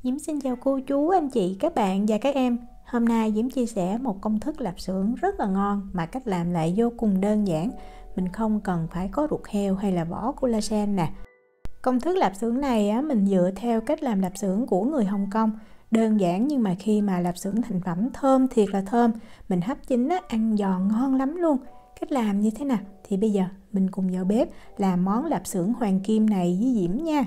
Diễm xin chào cô chú, anh chị, các bạn và các em. Hôm nay Diễm chia sẻ một công thức lạp xưởng rất là ngon mà cách làm lại vô cùng đơn giản. Mình không cần phải có ruột heo hay là vỏ collagen nè. Công thức lạp xưởng này mình dựa theo cách làm lạp xưởng của người Hồng Kông. Đơn giản nhưng mà khi mà lạp xưởng thành phẩm thơm thiệt là thơm. Mình hấp chín ăn giòn ngon lắm luôn. Cách làm như thế nào? Thì bây giờ mình cùng vào bếp làm món lạp xưởng hoàng kim này với Diễm nha.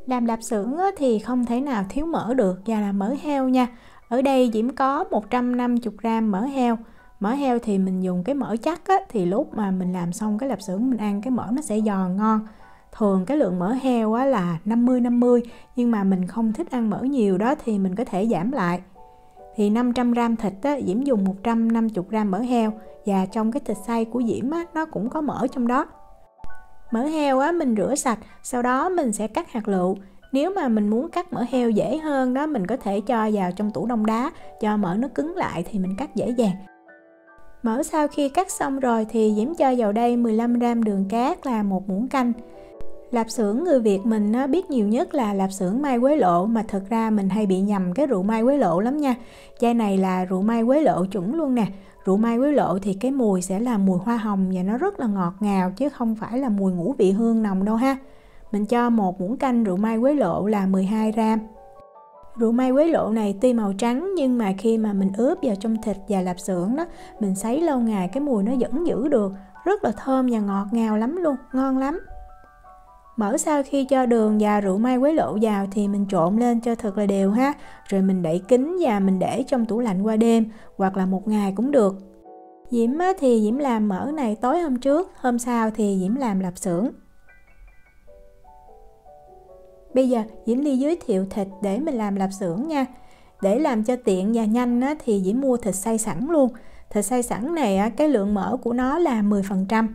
Làm lạp xưởng thì không thể nào thiếu mỡ được và là mỡ heo nha. Ở đây Diễm có 150g mỡ heo. Mỡ heo thì mình dùng cái mỡ chắc thì lúc mà mình làm xong cái lạp xưởng mình ăn cái mỡ nó sẽ giòn ngon. Thường cái lượng mỡ heo là 50-50, nhưng mà mình không thích ăn mỡ nhiều đó thì mình có thể giảm lại. Thì 500g thịt Diễm dùng 150g mỡ heo, và trong cái thịt xay của Diễm nó cũng có mỡ trong đó. Mỡ heo mình rửa sạch, sau đó mình sẽ cắt hạt lựu. Nếu mà mình muốn cắt mỡ heo dễ hơn đó, mình có thể cho vào trong tủ đông đá, cho mỡ nó cứng lại thì mình cắt dễ dàng. Mỡ sau khi cắt xong rồi thì Diễm cho vào đây 15g đường cát là 1 muỗng canh. Lạp xưởng người Việt mình biết nhiều nhất là lạp xưởng mai quế lộ, mà thực ra mình hay bị nhầm cái rượu mai quế lộ lắm nha. Chai này là rượu mai quế lộ chuẩn luôn nè. Rượu mai quế lộ thì cái mùi sẽ là mùi hoa hồng và nó rất là ngọt ngào chứ không phải là mùi ngũ vị hương nồng đâu ha. Mình cho 1 muỗng canh rượu mai quế lộ là 12g. Rượu mai quế lộ này tuy màu trắng nhưng mà khi mà mình ướp vào trong thịt và lạp xưởng đó, mình sấy lâu ngày cái mùi nó vẫn giữ được, rất là thơm và ngọt ngào lắm luôn, ngon lắm. Mỡ sau khi cho đường và rượu mai quế lộ vào thì mình trộn lên cho thật là đều ha. Rồi mình đậy kín và mình để trong tủ lạnh qua đêm hoặc là 1 ngày cũng được. Diễm thì Diễm làm mỡ này tối hôm trước, hôm sau thì Diễm làm lạp xưởng. Bây giờ Diễm đi giới thiệu thịt để mình làm lạp xưởng nha. Để làm cho tiện và nhanh thì Diễm mua thịt xay sẵn luôn. Thịt xay sẵn này cái lượng mỡ của nó là 10%.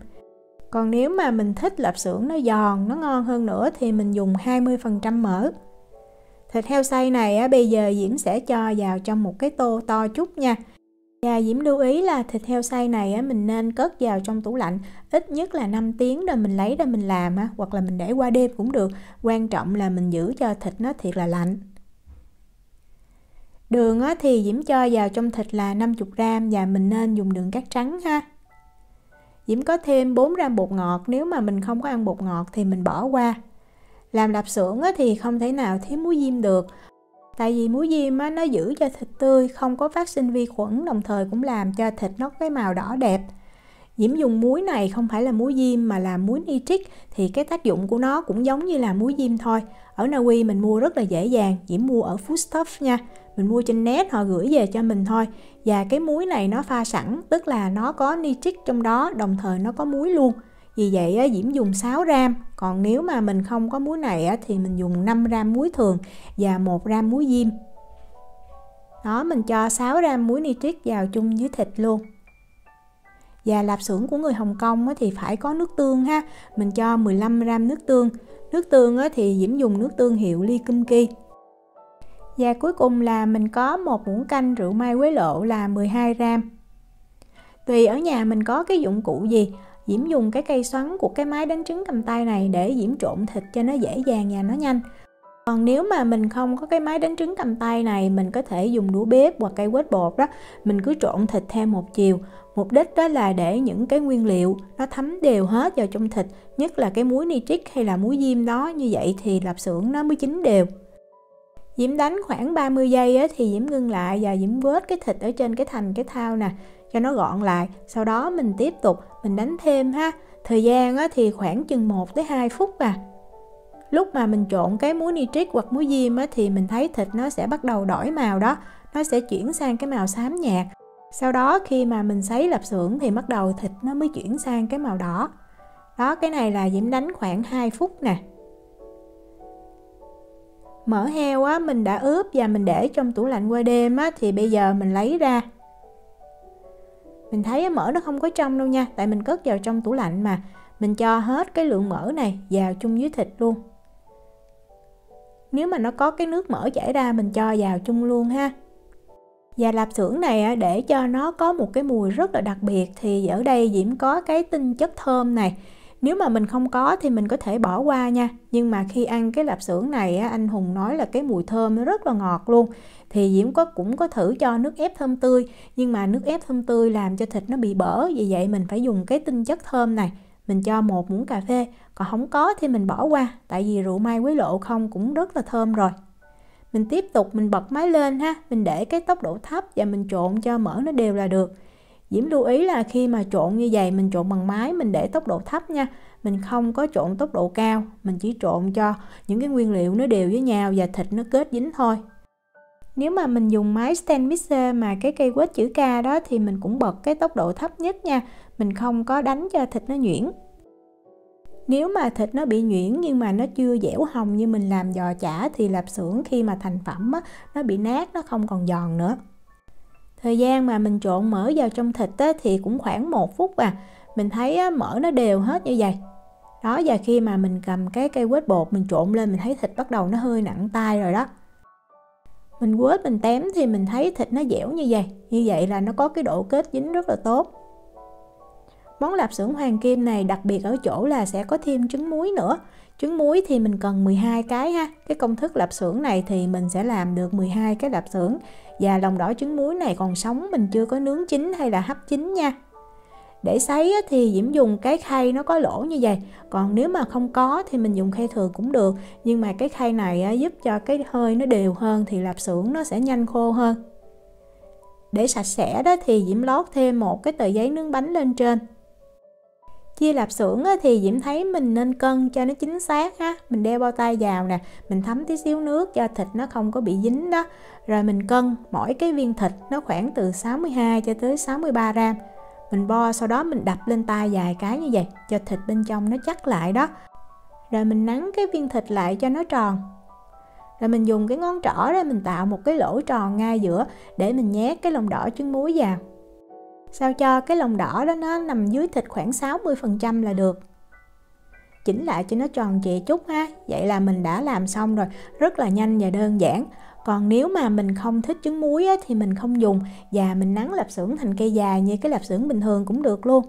Còn nếu mà mình thích lạp xưởng nó giòn, nó ngon hơn nữa thì mình dùng 20% mỡ. Thịt heo xay này bây giờ Diễm sẽ cho vào trong một cái tô to chút nha. Và Diễm lưu ý là thịt heo xay này mình nên cất vào trong tủ lạnh ít nhất là 5 tiếng rồi mình lấy ra mình làm, hoặc là mình để qua đêm cũng được. Quan trọng là mình giữ cho thịt nó thiệt là lạnh. Đường thì Diễm cho vào trong thịt là 50g và mình nên dùng đường cát trắng ha. Diễm có thêm 4g bột ngọt, nếu mà mình không có ăn bột ngọt thì mình bỏ qua. Làm lạp xưởng thì không thể nào thiếu muối diêm được. Tại vì muối diêm nó giữ cho thịt tươi, không có phát sinh vi khuẩn, đồng thời cũng làm cho thịt nó cái màu đỏ đẹp. Diễm dùng muối này không phải là muối diêm mà là muối nitric, thì cái tác dụng của nó cũng giống như là muối diêm thôi. Ở Na Uy mình mua rất là dễ dàng, Diễm mua ở Foodstuff nha. Mình mua trên net, họ gửi về cho mình thôi. Và cái muối này nó pha sẵn, tức là nó có nitric trong đó, đồng thời nó có muối luôn. Vì vậy Diễm dùng 6g, còn nếu mà mình không có muối này thì mình dùng 5g muối thường và 1g muối diêm. Đó, mình cho 6g muối nitric vào chung với thịt luôn. Và lạp xưởng của người Hồng Kông thì phải có nước tương ha. Mình cho 15g nước tương. Nước tương thì Diễm dùng nước tương hiệu Lee Kum Kee. Và cuối cùng là mình có 1 muỗng canh rượu mai quế lộ là 12g. Tùy ở nhà mình có cái dụng cụ gì, Diễm dùng cái cây xoắn của cái máy đánh trứng cầm tay này để Diễm trộn thịt cho nó dễ dàng và nó nhanh. Còn nếu mà mình không có cái máy đánh trứng cầm tay này, mình có thể dùng đũa bếp hoặc cây quết bột đó. Mình cứ trộn thịt theo một chiều. Mục đích đó là để những cái nguyên liệu nó thấm đều hết vào trong thịt, nhất là cái muối nitric hay là muối diêm đó, như vậy thì lạp xưởng nó mới chín đều. Diễm đánh khoảng 30 giây thì Diễm ngưng lại và Diễm vớt cái thịt ở trên cái thành cái thau nè, cho nó gọn lại. Sau đó mình tiếp tục mình đánh thêm ha. Thời gian thì khoảng chừng 1 tới 2 phút à. Lúc mà mình trộn cái muối nitric hoặc muối diêm thì mình thấy thịt nó sẽ bắt đầu đổi màu đó, nó sẽ chuyển sang cái màu xám nhạt. Sau đó khi mà mình sấy lạp xưởng thì bắt đầu thịt nó mới chuyển sang cái màu đỏ. Đó, cái này là Diễm đánh khoảng 2 phút nè. Mỡ heo mình đã ướp và mình để trong tủ lạnh qua đêm thì bây giờ mình lấy ra. Mình thấy mỡ nó không có trong đâu nha, tại mình cất vào trong tủ lạnh mà. Mình cho hết cái lượng mỡ này vào chung với thịt luôn. Nếu mà nó có cái nước mỡ chảy ra mình cho vào chung luôn ha. Và lạp xưởng này để cho nó có một cái mùi rất là đặc biệt thì ở đây Diễm có cái tinh chất thơm này. Nếu mà mình không có thì mình có thể bỏ qua nha. Nhưng mà khi ăn cái lạp xưởng này á, anh Hùng nói là cái mùi thơm nó rất là ngọt luôn. Thì Diễm cũng có thử cho nước ép thơm tươi, nhưng mà nước ép thơm tươi làm cho thịt nó bị bở. Vì vậy mình phải dùng cái tinh chất thơm này. Mình cho 1 muỗng cà phê, còn không có thì mình bỏ qua. Tại vì rượu mai quế lộ không cũng rất là thơm rồi. Mình tiếp tục mình bật máy lên ha. Mình để cái tốc độ thấp và mình trộn cho mỡ nó đều là được. Diễm lưu ý là khi mà trộn như vậy mình trộn bằng máy, mình để tốc độ thấp nha. Mình không có trộn tốc độ cao, mình chỉ trộn cho những cái nguyên liệu nó đều với nhau và thịt nó kết dính thôi. Nếu mà mình dùng máy stand mixer mà cái cây quết chữ K đó thì mình cũng bật cái tốc độ thấp nhất nha. Mình không có đánh cho thịt nó nhuyễn. Nếu mà thịt nó bị nhuyễn nhưng mà nó chưa dẻo hồng như mình làm giò chả thì lạp xưởng khi mà thành phẩm á, nó bị nát, nó không còn giòn nữa. Thời gian mà mình trộn mỡ vào trong thịt á, thì cũng khoảng 1 phút à. Mình thấy á, mỡ nó đều hết như vậy. Đó, và khi mà mình cầm cái cây quết bột mình trộn lên, mình thấy thịt bắt đầu nó hơi nặng tay rồi đó. Mình quết mình tém thì mình thấy thịt nó dẻo như vậy. Như vậy là nó có cái độ kết dính rất là tốt. Món lạp xưởng Hoàng Kim này đặc biệt ở chỗ là sẽ có thêm trứng muối nữa. Trứng muối thì mình cần 12 cái ha. Cái công thức lạp xưởng này thì mình sẽ làm được 12 cái lạp xưởng. Và lòng đỏ trứng muối này còn sống, mình chưa có nướng chín hay là hấp chín nha. Để sấy thì Diễm dùng cái khay nó có lỗ như vậy. Còn nếu mà không có thì mình dùng khay thường cũng được. Nhưng mà cái khay này giúp cho cái hơi nó đều hơn thì lạp xưởng nó sẽ nhanh khô hơn. Để sạch sẽ đó thì Diễm lót thêm một cái tờ giấy nướng bánh lên trên. Chia lạp xưởng thì Diễm thấy mình nên cân cho nó chính xác ha. Mình đeo bao tay vào nè, mình thấm tí xíu nước cho thịt nó không có bị dính đó. Rồi mình cân mỗi cái viên thịt nó khoảng từ 62 cho tới 63 gram. Mình bo sau đó mình đập lên tay vài cái như vậy cho thịt bên trong nó chắc lại đó. Rồi mình nắn cái viên thịt lại cho nó tròn. Rồi mình dùng cái ngón trỏ ra mình tạo một cái lỗ tròn ngay giữa để mình nhét cái lòng đỏ trứng muối vào. Sao cho cái lòng đỏ đó nó nằm dưới thịt khoảng 60% là được. Chỉnh lại cho nó tròn trịa chút ha. Vậy là mình đã làm xong rồi, rất là nhanh và đơn giản. Còn nếu mà mình không thích trứng muối thì mình không dùng và mình nắn lạp xưởng thành cây dài như cái lạp xưởng bình thường cũng được luôn.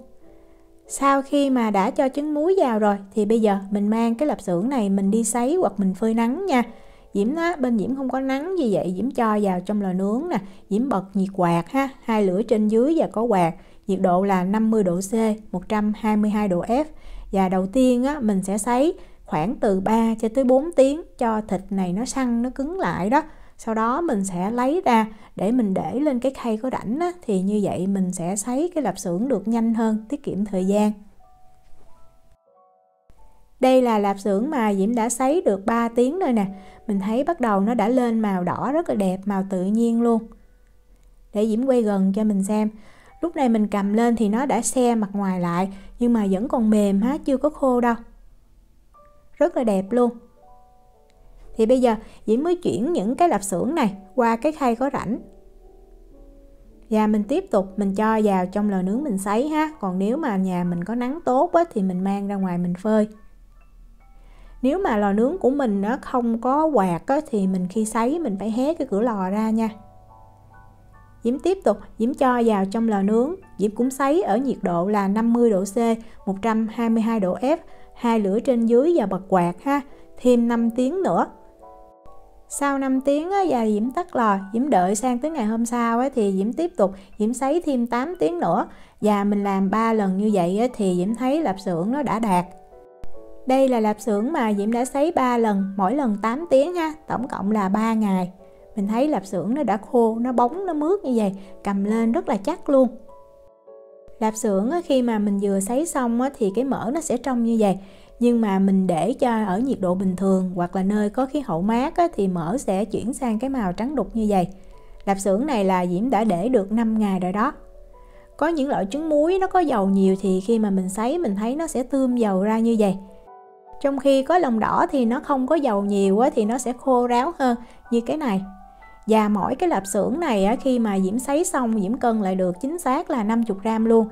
Sau khi mà đã cho trứng muối vào rồi thì bây giờ mình mang cái lạp xưởng này mình đi sấy hoặc mình phơi nắng nha. Bên Diễm không có nắng, vì vậy Diễm cho vào trong lò nướng nè. Diễm bật nhiệt quạt ha, 2 lửa trên dưới và có quạt. Nhiệt độ là 50 độ C, 122 độ F. Và đầu tiên mình sẽ sấy khoảng từ 3 cho tới 4 tiếng cho thịt này nó săn, nó cứng lại đó. Sau đó mình sẽ lấy ra để mình để lên cái khay có rãnh á, thì như vậy mình sẽ sấy cái lạp xưởng được nhanh hơn, tiết kiệm thời gian. Đây là lạp xưởng mà Diễm đã sấy được 3 tiếng rồi nè. Mình thấy bắt đầu nó đã lên màu đỏ rất là đẹp, màu tự nhiên luôn. Để Diễm quay gần cho mình xem. Lúc này mình cầm lên thì nó đã se mặt ngoài lại, nhưng mà vẫn còn mềm ha, chưa có khô đâu. Rất là đẹp luôn. Thì bây giờ Diễm mới chuyển những cái lạp xưởng này qua cái khay có rãnh. Và mình tiếp tục mình cho vào trong lò nướng mình sấy ha. Còn nếu mà nhà mình có nắng tốt thì mình mang ra ngoài mình phơi. Nếu mà lò nướng của mình nó không có quạt thì mình khi sấy mình phải hé cái cửa lò ra nha. Diễm tiếp tục Diễm cho vào trong lò nướng. Diễm cũng sấy ở nhiệt độ là 50 độ C, 122 độ F, 2 lửa trên dưới và bật quạt ha. Thêm 5 tiếng nữa. Sau 5 tiếng và Diễm tắt lò, Diễm đợi sang tới ngày hôm sau thì Diễm tiếp tục Diễm sấy thêm 8 tiếng nữa. Và mình làm 3 lần như vậy thì Diễm thấy lạp xưởng nó đã đạt. Đây là lạp xưởng mà Diễm đã sấy 3 lần, mỗi lần 8 tiếng ha, tổng cộng là 3 ngày. Mình thấy lạp xưởng nó đã khô, nó bóng, nó mướt như vậy, cầm lên rất là chắc luôn. Lạp xưởng khi mà mình vừa sấy xong thì cái mỡ nó sẽ trong như vậy. Nhưng mà mình để cho ở nhiệt độ bình thường hoặc là nơi có khí hậu mát thì mỡ sẽ chuyển sang cái màu trắng đục như vậy. Lạp xưởng này là Diễm đã để được 5 ngày rồi đó. Có những loại trứng muối nó có dầu nhiều thì khi mà mình sấy mình thấy nó sẽ tươm dầu ra như vậy. Trong khi có lòng đỏ thì nó không có dầu nhiều thì nó sẽ khô ráo hơn như cái này. Và mỗi cái lạp xưởng này khi mà Diễm sấy xong Diễm cân lại được chính xác là 50 gram luôn.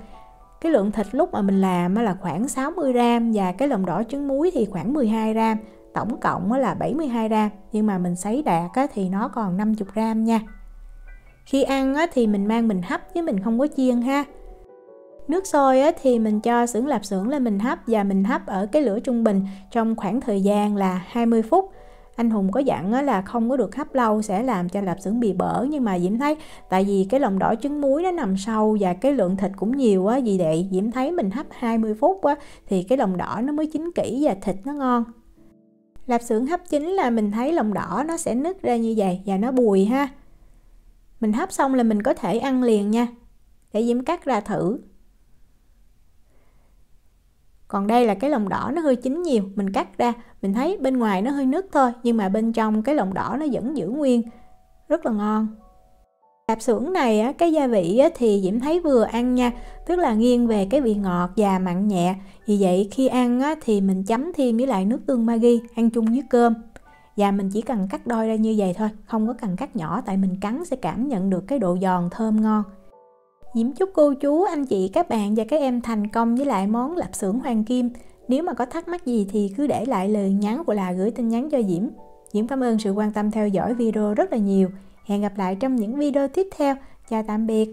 Cái lượng thịt lúc mà mình làm là khoảng 60 gram và cái lòng đỏ trứng muối thì khoảng 12 gram. Tổng cộng là 72 gram. Nhưng mà mình sấy đạt thì nó còn 50 gram nha. Khi ăn thì mình mang mình hấp chứ mình không có chiên ha. Nước sôi thì mình cho xưởng lạp xưởng lên mình hấp, và mình hấp ở cái lửa trung bình trong khoảng thời gian là 20 phút. Anh Hùng có dặn là không có được hấp lâu sẽ làm cho lạp xưởng bị bở, nhưng mà Diễm thấy tại vì cái lòng đỏ trứng muối nó nằm sâu và cái lượng thịt cũng nhiều á, vì vậy Diễm thấy mình hấp 20 phút thì cái lòng đỏ nó mới chín kỹ và thịt nó ngon. Lạp xưởng hấp chín là mình thấy lòng đỏ nó sẽ nứt ra như vậy và nó bùi ha. Mình hấp xong là mình có thể ăn liền nha. Để Diễm cắt ra thử. Còn đây là cái lòng đỏ nó hơi chín nhiều, mình cắt ra, mình thấy bên ngoài nó hơi nứt thôi, nhưng mà bên trong cái lòng đỏ nó vẫn giữ nguyên, rất là ngon. Lạp xưởng này cái gia vị thì Diễm thấy vừa ăn nha, tức là nghiêng về cái vị ngọt và mặn nhẹ. Vì vậy khi ăn thì mình chấm thêm với lại nước tương Maggi, ăn chung với cơm. Và mình chỉ cần cắt đôi ra như vậy thôi, không có cần cắt nhỏ, tại mình cắn sẽ cảm nhận được cái độ giòn thơm ngon. Diễm chúc cô chú, anh chị, các bạn và các em thành công với lại món lạp xưởng Hoàng Kim. Nếu mà có thắc mắc gì thì cứ để lại lời nhắn hoặc là gửi tin nhắn cho Diễm. Diễm cảm ơn sự quan tâm theo dõi video rất là nhiều. Hẹn gặp lại trong những video tiếp theo. Chào tạm biệt.